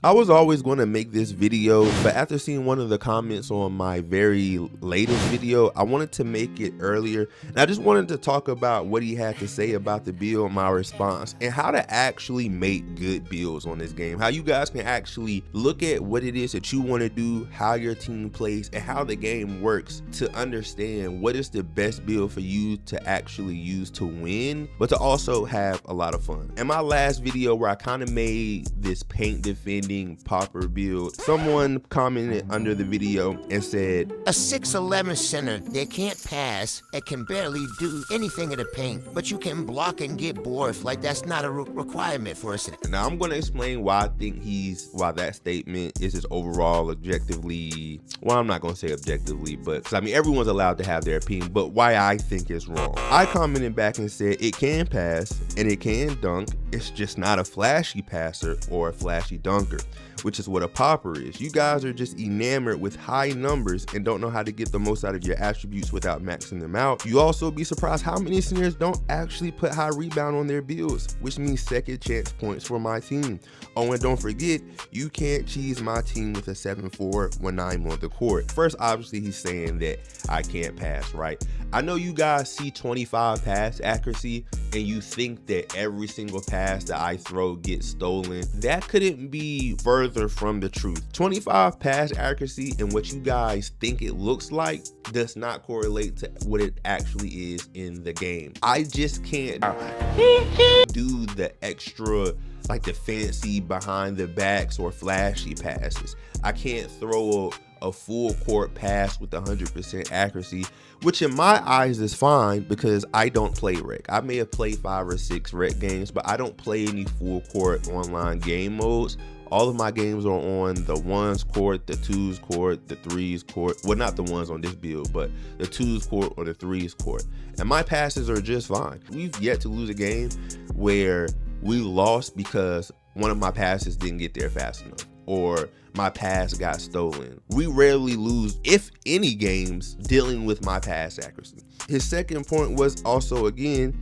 I was always going to make this video, but after seeing one of the comments on my very latest video, I wanted to make it earlier. And I just wanted to talk about what he had to say about the build, my response, and how to actually make good builds on this game. How you guys can actually look at what it is that you want to do, how your team plays, and how the game works to understand what is the best build for you to actually use to win, but to also have a lot of fun. In my last video where I kind of made this paint defending popper build, someone commented under the video and said, a 6'11" center that can't pass and can barely do anything in the paint, but you can block and get boards. Like, that's not a requirement for a center. Now I'm going to explain why I think why that statement is just overall objectively, well, I'm not going to say objectively, but 'cause I mean everyone's allowed to have their opinion, but why I think it's wrong. I commented back and said it can pass and it can dunk, it's just not a flashy passer or a flashy dunker, which is what a popper is. You guys are just enamored with high numbers and don't know how to get the most out of your attributes without maxing them out. You also be surprised how many centers don't actually put high rebound on their builds, which means second chance points for my team. Oh, and don't forget, you can't cheese my team with a 7-4 when I'm on the court. First, obviously, he's saying that I can't pass, right? I know you guys see 25 pass accuracy and you think that every single pass that I throw gets stolen. That couldn't be further from the truth. 25 pass accuracy and what you guys think it looks like does not correlate to what it actually is in the game. I just can't do the extra, like the fancy behind the backs or flashy passes. I can't throw a full court pass with 100% accuracy, which in my eyes is fine because I don't play rec. I may have played 5 or 6 rec games, but I don't play any full court online game modes. All of my games are on the 1s court, the 2s court, the 3s court. Well, not the ones on this build, but the 2s court or the 3s court. And my passes are just fine. We've yet to lose a game where we lost because one of my passes didn't get there fast enough, or my pass got stolen. We rarely lose, if any, games dealing with my pass accuracy. His second point was also, again,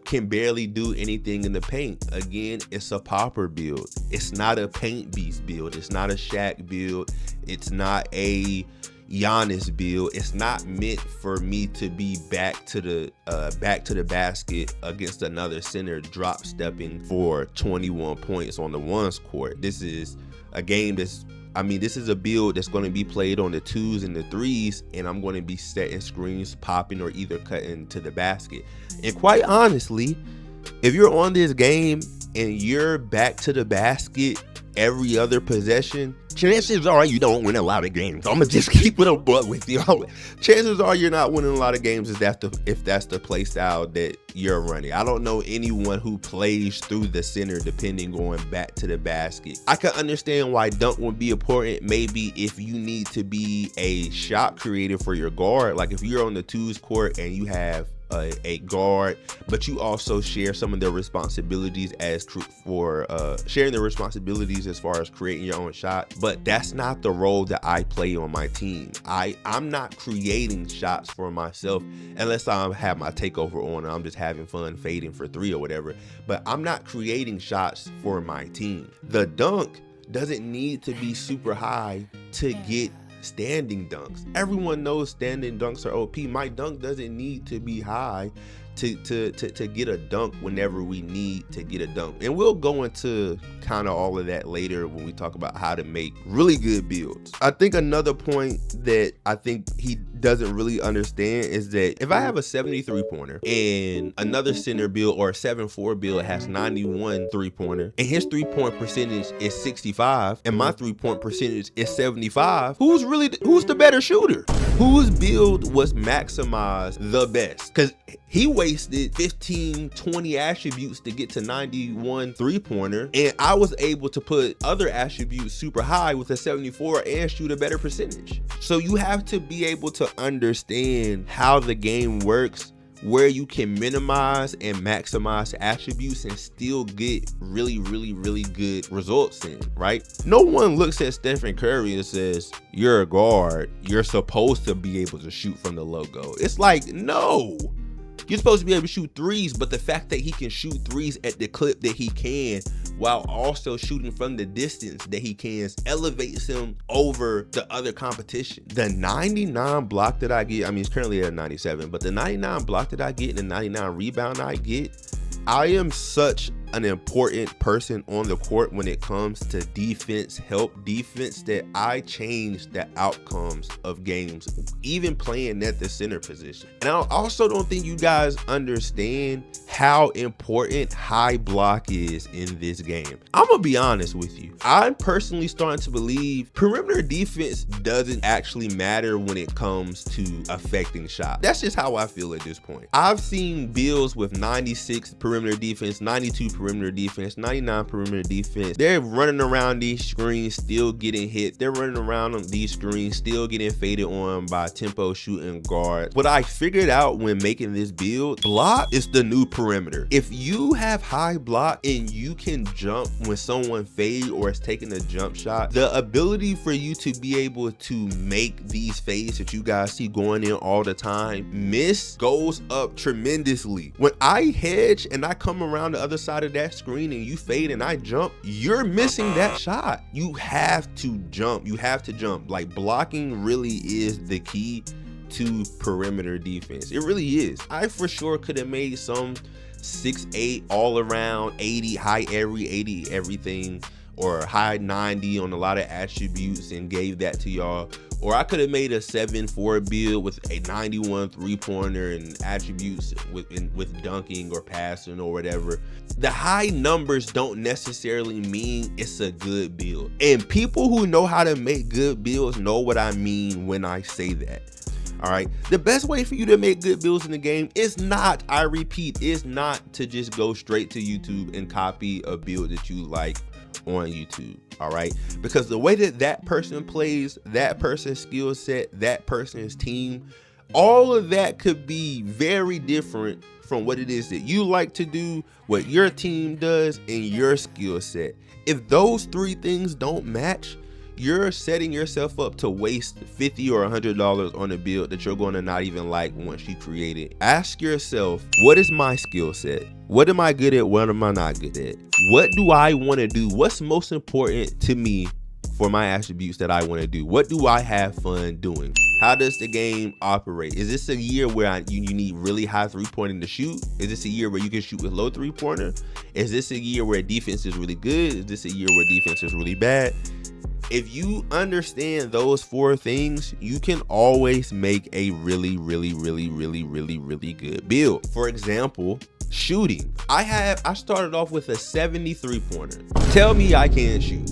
can barely do anything in the paint. Again, it's a popper build. It's not a paint beast build. It's not a Shaq build. It's not a Giannis build. It's not meant for me to be back to the basket against another center drop stepping for 21 points on the 1s court. This is a game this is a build that's going to be played on the 2s and the 3s, and I'm going to be setting screens, popping, or either cutting to the basket. And quite honestly, if you're on this game and you're back to the basket every other possession, chances are you don't win a lot of games. I'm gonna just keep it a buck with you. Chances are you're not winning a lot of games if that's the play style that you're running. I don't know anyone who plays through the center depending on back to the basket. I can understand why dunk would be important, maybe if you need to be a shot creator for your guard. Like if you're on the 2s court and you have a guard, but you also share some of their responsibilities sharing the responsibilities as far as creating your own shot. But that's not the role that I play on my team. I'm not creating shots for myself unless I have my takeover on and I'm just having fun fading for 3 or whatever. But I'm not creating shots for my team. The dunk doesn't need to be super high to get standing dunks. Everyone knows standing dunks are OP. My dunk doesn't need to be high to get a dunk whenever we need to get a dunk. And we'll go into kind of all of that later when we talk about how to make really good builds. I think another point that I think he doesn't really understand is that if I have a 73 pointer and another center build or a 7-4 build has 91 3-pointer and his 3-point percentage is 65 and my 3-point percentage is 75, who's the better shooter? Whose build was maximized the best? Because he wasted 15, 20 attributes to get to 91 3-pointer, and I was able to put other attributes super high with a 74 and shoot a better percentage. So you have to be able to understand how the game works, where you can minimize and maximize attributes and still get really, really, really good results in, right? No one looks at Stephen Curry and says, you're a guard, you're supposed to be able to shoot from the logo. It's like, no. You're supposed to be able to shoot threes, but the fact that he can shoot threes at the clip that he can while also shooting from the distance that he can elevates him over the other competition. The 99 block that I get, I mean, it's currently at 97, but the 99 block that I get and the 99 rebound I get, I am such an important person on the court when it comes to defense, help defense, that I change the outcomes of games, even playing at the center position. And I also don't think you guys understand how important high block is in this game. I'm gonna be honest with you. I'm personally starting to believe perimeter defense doesn't actually matter when it comes to affecting shots. That's just how I feel at this point. I've seen builds with 96 perimeter defense, 92 perimeter defense, 99 perimeter defense. They're running around these screens, still getting hit. They're running around on these screens, still getting faded on by tempo shooting guards. What I figured out when making this build, block is the new perimeter. If you have high block and you can jump when someone fade or is taking a jump shot, the ability for you to be able to make these fades that you guys see going in all the time miss goes up tremendously. When I hedge and I come around the other side of that screen and you fade and I jump, you're missing that shot. You have to jump. You have to jump. Like, blocking really is the key to perimeter defense. It really is. I for sure could have made some 6'8" all around, 80 high every 80 everything, or high 90 on a lot of attributes and gave that to y'all. Or I could have made a 7-4 build with a 91 3-pointer and attributes with dunking or passing or whatever. The high numbers don't necessarily mean it's a good build. And people who know how to make good builds know what I mean when I say that. All right, the best way for you to make good builds in the game is not, I repeat, is not to just go straight to YouTube and copy a build that you like on YouTube. All right, because the way that that person plays, that person's skill set, that person's team, all of that could be very different from what it is that you like to do, what your team does, and your skill set. If those three things don't match, you're setting yourself up to waste $50 or $100 on a build that you're going to not even like once you create it. Ask yourself, what is my skill set? What am I good at? What am I not good at? What do I want to do? What's most important to me for my attributes that I want to do? What do I have fun doing? How does the game operate? Is this a year where you need really high three-pointing to shoot? Is this a year where you can shoot with low three-pointer? Is this a year where defense is really good? Is this a year where defense is really bad? If you understand those four things, you can always make a really good build. For example, shooting. I started off with a 73 pointer. Tell me I can't shoot.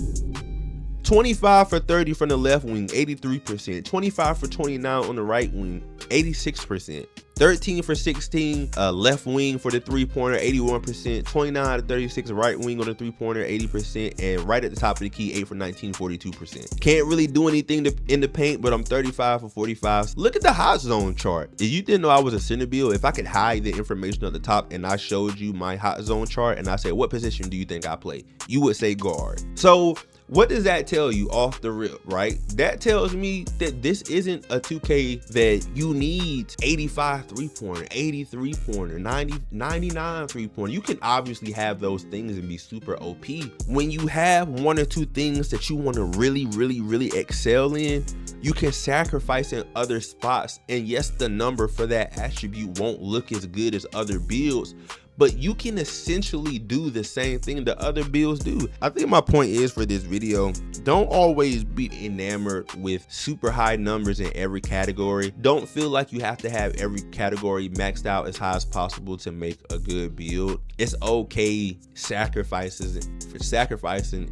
25 for 30 from the left wing, 83%. 25 for 29 on the right wing, 86%. 13 for 16 left wing for the three-pointer, 81%. 29 to 36 right wing on the three-pointer, 80%. And right at the top of the key, 8 for 19, 42%. Can't really do anything in the paint, but I'm 35 for 45. Look at the hot zone chart. If you didn't know I was a center build, if I could hide the information at the top and I showed you my hot zone chart and I said, what position do you think I play? You would say guard. So what does that tell you off the rip, right? That tells me that this isn't a 2K that you need 85 three-pointer, 80 three-pointer, 90, 99 three-pointer. You can obviously have those things and be super OP. When you have one or two things that you want to really excel in, you can sacrifice in other spots. And yes, the number for that attribute won't look as good as other builds, but you can essentially do the same thing that other builds do. I think my point is for this video, don't always be enamored with super high numbers in every category. Don't feel like you have to have every category maxed out as high as possible to make a good build. It's okay sacrificing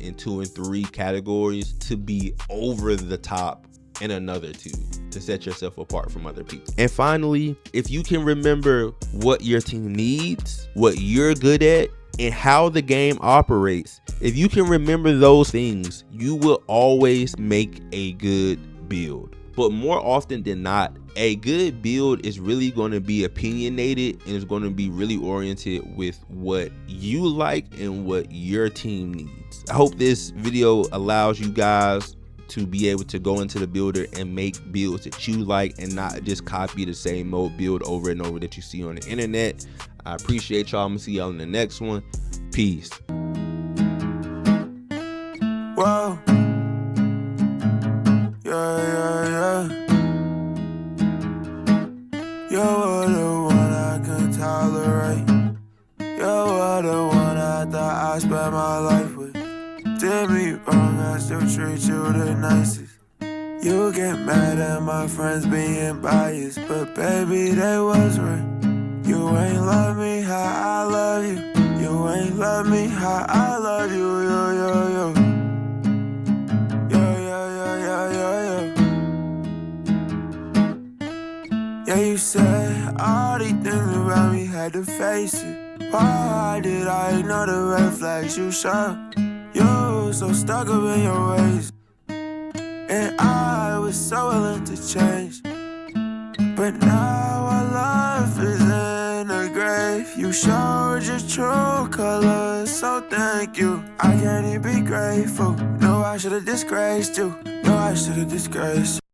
in 2 and 3 categories to be over the top in another 2 to set yourself apart from other people. And finally, if you can remember what your team needs, what you're good at, and how the game operates, if you can remember those things, you will always make a good build. But more often than not, a good build is really going to be opinionated and is going to be really oriented with what you like and what your team needs. I hope this video allows you guys to be able to go into the builder and make builds that you like and not just copy the same old build over and over that you see on the internet. I appreciate y'all. I'm gonna see y'all in the next one. Peace. Whoa. Yeah. You're the one I can tolerate. You're the one I thought I spent my life with. Did me wrong, I still treat you the nicest. You get mad at my friends being biased, but baby, they was right. You ain't love me how I love you. You ain't love me how I love you, yo. Yeah, you said all these things about me, had to face it. Why did I ignore the red flags you showed? You so stuck up in your ways, and I was so willing to change. But now our love is in the grave. You showed your true colors, so thank you. I can't even be grateful. No, I should've disgraced you. No, I should've disgraced you.